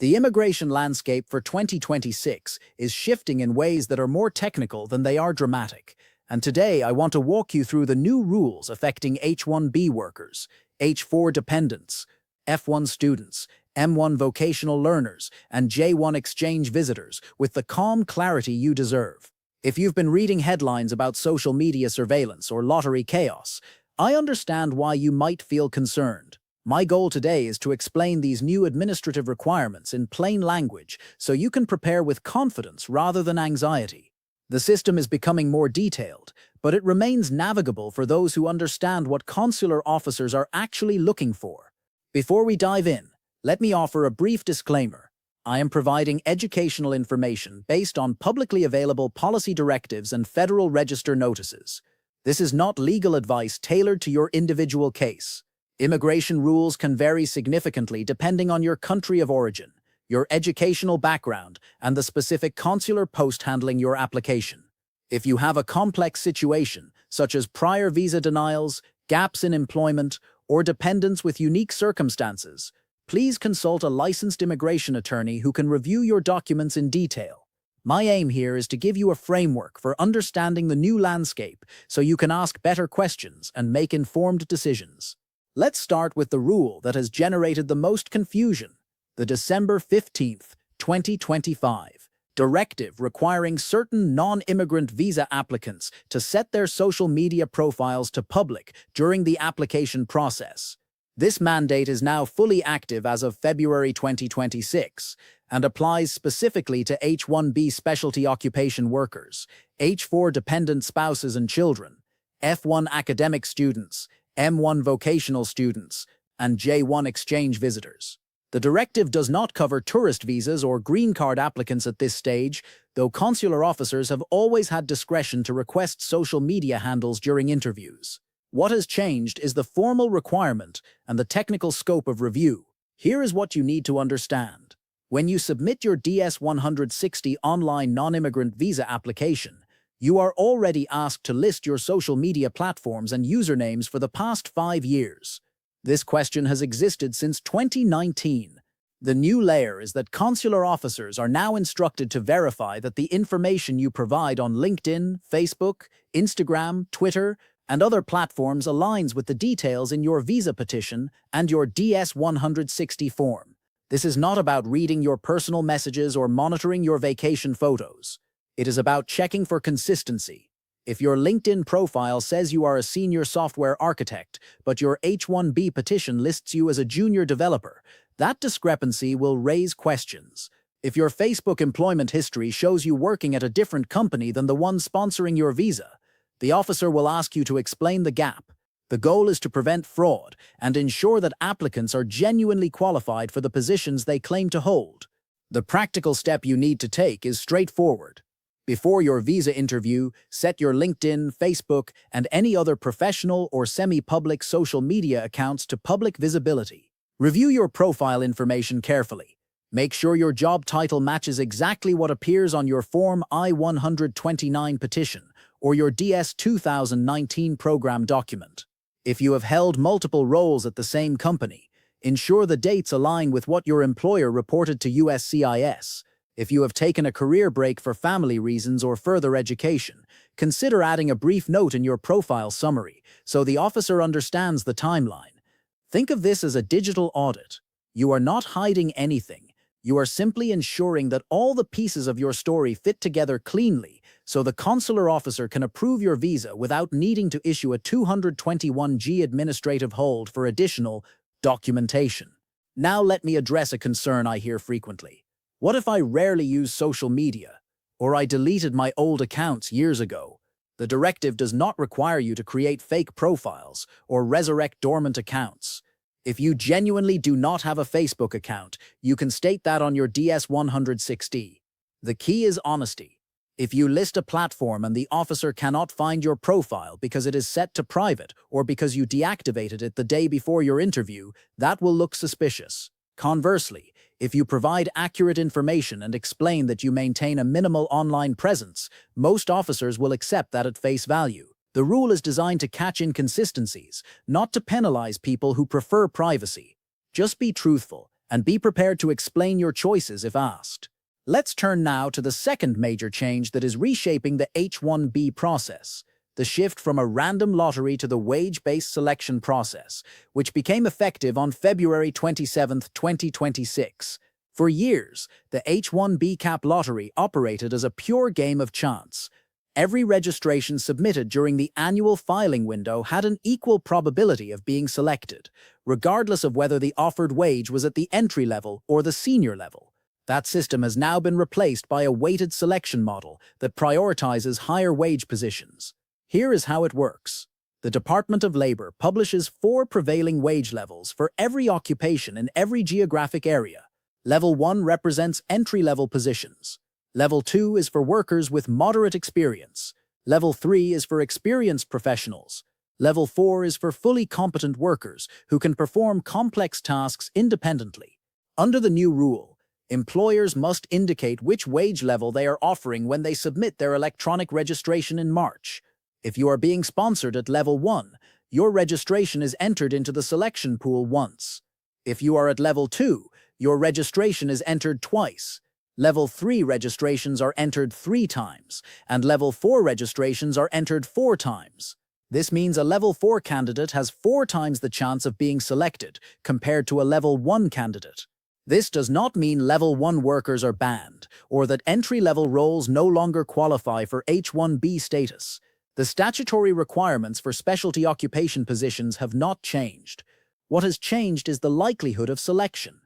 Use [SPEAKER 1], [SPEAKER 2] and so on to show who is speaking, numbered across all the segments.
[SPEAKER 1] The immigration landscape for 2026 is shifting in ways that are more technical than they are dramatic. And today I want to walk you through the new rules affecting H-1B workers, H-4 dependents, F-1 students, M-1 vocational learners, and J-1 exchange visitors with the calm clarity you deserve. If you've been reading headlines about social media surveillance or lottery chaos, I understand why you might feel concerned. My goal today is to explain these new administrative requirements in plain language so you can prepare with confidence rather than anxiety. The system is becoming more detailed, but it remains navigable for those who understand what consular officers are actually looking for. Before we dive in, let me offer a brief disclaimer. I am providing educational information based on publicly available policy directives and Federal Register notices. This is not legal advice tailored to your individual case. Immigration rules can vary significantly depending on your country of origin, your educational background, and the specific consular post handling your application. If you have a complex situation, such as prior visa denials, gaps in employment, or dependents with unique circumstances, please consult a licensed immigration attorney who can review your documents in detail. My aim here is to give you a framework for understanding the new landscape so you can ask better questions and make informed decisions. Let's start with the rule that has generated the most confusion, the December 15th, 2025 directive requiring certain non-immigrant visa applicants to set their social media profiles to public during the application process. This mandate is now fully active as of February 2026 and applies specifically to H-1B specialty occupation workers, H-4 dependent spouses and children, F-1 academic students, M-1 vocational students, and J-1 exchange visitors. The directive does not cover tourist visas or green card applicants at this stage, though consular officers have always had discretion to request social media handles during interviews. What has changed is the formal requirement and the technical scope of review. Here is what you need to understand. When you submit your DS-160 online non-immigrant visa application, you are already asked to list your social media platforms and usernames for the past 5 years. This question has existed since 2019. The new layer is that consular officers are now instructed to verify that the information you provide on LinkedIn, Facebook, Instagram, Twitter, and other platforms aligns with the details in your visa petition and your DS-160 form. This is not about reading your personal messages or monitoring your vacation photos. It is about checking for consistency. If your LinkedIn profile says you are a senior software architect, but your H-1B petition lists you as a junior developer, that discrepancy will raise questions. If your Facebook employment history shows you working at a different company than the one sponsoring your visa, the officer will ask you to explain the gap. The goal is to prevent fraud and ensure that applicants are genuinely qualified for the positions they claim to hold. The practical step you need to take is straightforward. Before your visa interview, set your LinkedIn, Facebook, and any other professional or semi-public social media accounts to public visibility. Review your profile information carefully. Make sure your job title matches exactly what appears on your Form I-129 petition or your DS-2019 program document. If you have held multiple roles at the same company, ensure the dates align with what your employer reported to USCIS. If you have taken a career break for family reasons or further education, consider adding a brief note in your profile summary so the officer understands the timeline. Think of this as a digital audit. You are not hiding anything. You are simply ensuring that all the pieces of your story fit together cleanly so the consular officer can approve your visa without needing to issue a 221G administrative hold for additional documentation. Now let me address a concern I hear frequently. What if I rarely use social media, or I deleted my old accounts years ago? The directive does not require you to create fake profiles or resurrect dormant accounts. If you genuinely do not have a Facebook account, you can state that on your DS-160. The key is honesty. If you list a platform and the officer cannot find your profile because it is set to private or because you deactivated it the day before your interview, that will look suspicious. Conversely, if you provide accurate information and explain that you maintain a minimal online presence, most officers will accept that at face value. The rule is designed to catch inconsistencies, not to penalize people who prefer privacy. Just be truthful and be prepared to explain your choices if asked. Let's turn now to the second major change that is reshaping the H-1B process, the shift from a random lottery to the wage-based selection process, which became effective on February 27, 2026. For years, the H-1B cap lottery operated as a pure game of chance. Every registration submitted during the annual filing window had an equal probability of being selected, regardless of whether the offered wage was at the entry level or the senior level. That system has now been replaced by a weighted selection model that prioritizes higher wage positions. Here is how it works. The Department of Labor publishes 4 prevailing wage levels for every occupation in every geographic area. Level 1 represents entry-level positions. Level 2 is for workers with moderate experience. Level 3 is for experienced professionals. Level 4 is for fully competent workers who can perform complex tasks independently. Under the new rule, employers must indicate which wage level they are offering when they submit their electronic registration in March. If you are being sponsored at Level 1, your registration is entered into the selection pool once. If you are at Level 2, your registration is entered twice. Level 3 registrations are entered 3 times, and Level 4 registrations are entered 4 times. This means a Level 4 candidate has 4 times the chance of being selected compared to a Level 1 candidate. This does not mean Level 1 workers are banned, or that entry-level roles no longer qualify for H-1B status. The statutory requirements for specialty occupation positions have not changed. What has changed is the likelihood of selection.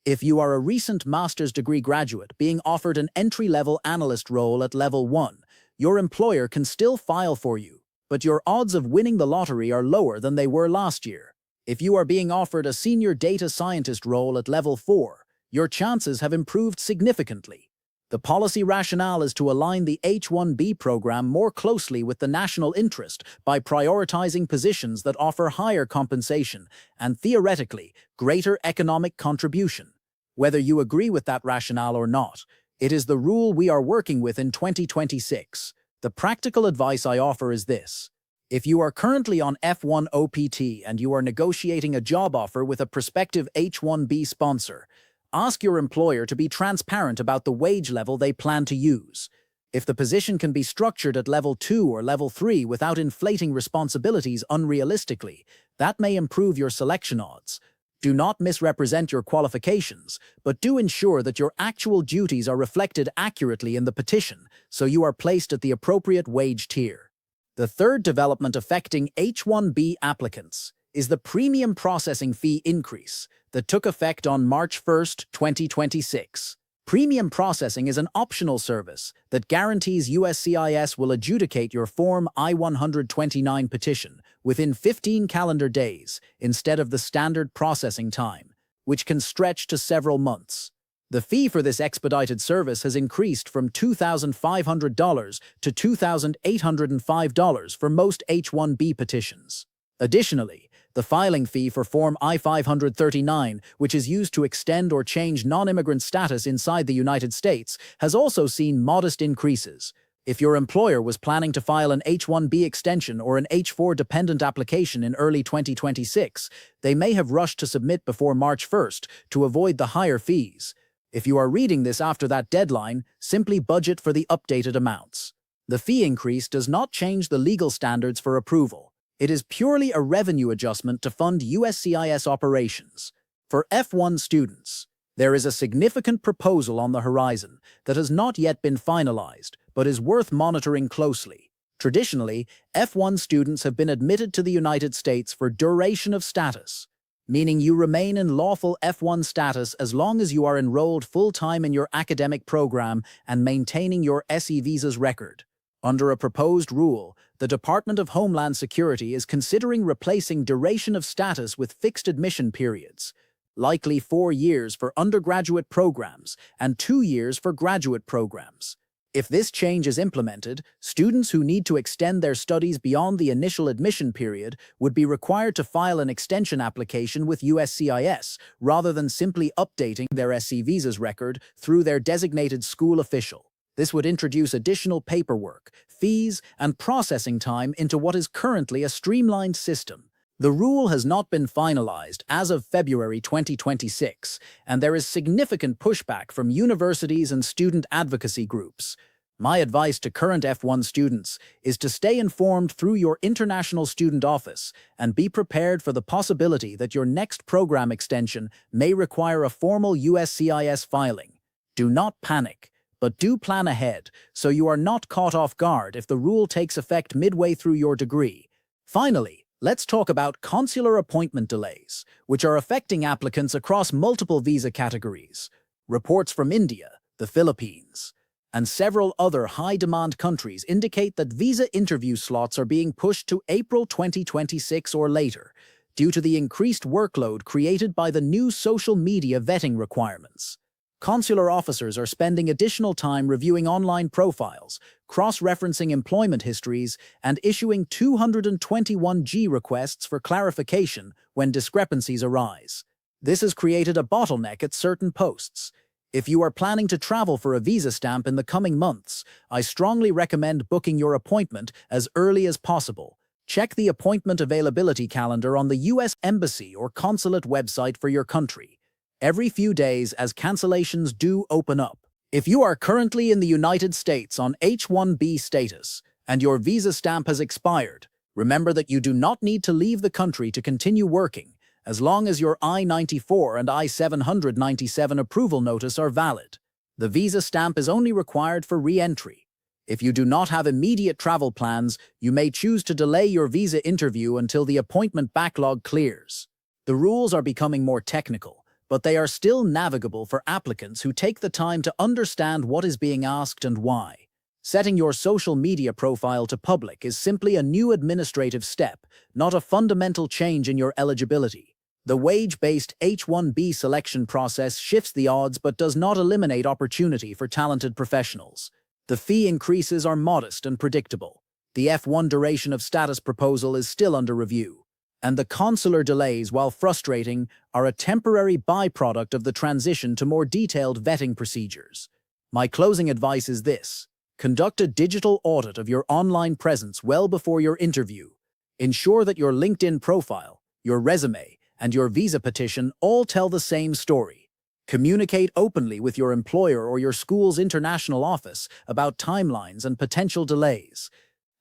[SPEAKER 1] If you are a recent master's degree graduate being offered an entry-level analyst role at Level 1, your employer can still file for you, but your odds of winning the lottery are lower than they were last year. If you are being offered a senior data scientist role at Level 4, your chances have improved significantly. The policy rationale is to align the H-1B program more closely with the national interest by prioritizing positions that offer higher compensation and, theoretically, greater economic contribution. Whether you agree with that rationale or not, it is the rule we are working with in 2026. The practical advice I offer is this. If you are currently on F1 OPT and you are negotiating a job offer with a prospective H-1B sponsor, ask your employer to be transparent about the wage level they plan to use. If the position can be structured at Level 2 or Level 3 without inflating responsibilities unrealistically, that may improve your selection odds. Do not misrepresent your qualifications, but do ensure that your actual duties are reflected accurately in the petition so you are placed at the appropriate wage tier. The third development affecting H-1B applicants is the premium processing fee increase that took effect on March 1, 2026. Premium processing is an optional service that guarantees USCIS will adjudicate your Form I-129 petition within 15 calendar days instead of the standard processing time, which can stretch to several months. The fee for this expedited service has increased from $2,500 to $2,805 for most H-1B petitions. Additionally, the filing fee for Form I-539, which is used to extend or change non-immigrant status inside the United States, has also seen modest increases. If your employer was planning to file an H-1B extension or an H-4 dependent application in early 2026, they may have rushed to submit before March 1st to avoid the higher fees. If you are reading this after that deadline, simply budget for the updated amounts. The fee increase does not change the legal standards for approval. It is purely a revenue adjustment to fund USCIS operations. For F1 students, there is a significant proposal on the horizon that has not yet been finalized, but is worth monitoring closely. Traditionally, F1 students have been admitted to the United States for duration of status, meaning you remain in lawful F1 status as long as you are enrolled full-time in your academic program and maintaining your SE visa's record. Under a proposed rule, the Department of Homeland Security is considering replacing duration of status with fixed admission periods, likely 4 years for undergraduate programs and 2 years for graduate programs. If this change is implemented, students who need to extend their studies beyond the initial admission period would be required to file an extension application with USCIS rather than simply updating their SC visa's record through their designated school official. This would introduce additional paperwork, fees, and processing time into what is currently a streamlined system. The rule has not been finalized as of February 2026, and there is significant pushback from universities and student advocacy groups. My advice to current F1 students is to stay informed through your international student office and be prepared for the possibility that your next program extension may require a formal USCIS filing. Do not panic, but do plan ahead so you are not caught off guard if the rule takes effect midway through your degree. Finally, let's talk about consular appointment delays, which are affecting applicants across multiple visa categories. Reports from India, the Philippines, and several other high-demand countries indicate that visa interview slots are being pushed to April 2026 or later, due to the increased workload created by the new social media vetting requirements. Consular officers are spending additional time reviewing online profiles, cross-referencing employment histories, and issuing 221G requests for clarification when discrepancies arise. This has created a bottleneck at certain posts. If you are planning to travel for a visa stamp in the coming months, I strongly recommend booking your appointment as early as possible. Check the appointment availability calendar on the U.S. Embassy or consulate website for your country every few days as cancellations do open up. If you are currently in the United States on H-1B status and your visa stamp has expired, remember that you do not need to leave the country to continue working, as long as your I-94 and I-797 approval notice are valid. The visa stamp is only required for re-entry. If you do not have immediate travel plans, you may choose to delay your visa interview until the appointment backlog clears. The rules are becoming more technical, but they are still navigable for applicants who take the time to understand what is being asked and why. Setting your social media profile to public is simply a new administrative step, not a fundamental change in your eligibility. The wage-based H-1B selection process shifts the odds but does not eliminate opportunity for talented professionals. The fee increases are modest and predictable. The F1 duration of status proposal is still under review, and the consular delays, while frustrating, are a temporary byproduct of the transition to more detailed vetting procedures. My closing advice is this: conduct a digital audit of your online presence well before your interview. Ensure that your LinkedIn profile, your resume, and your visa petition all tell the same story. Communicate openly with your employer or your school's international office about timelines and potential delays.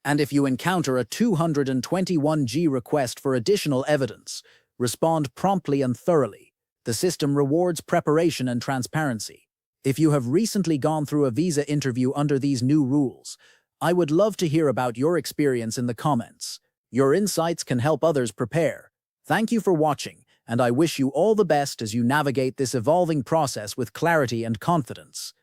[SPEAKER 1] And if you encounter a 221G request for additional evidence, respond promptly and thoroughly. The system rewards preparation and transparency. If you have recently gone through a visa interview under these new rules, I would love to hear about your experience in the comments. Your insights can help others prepare. Thank you for watching, and I wish you all the best as you navigate this evolving process with clarity and confidence.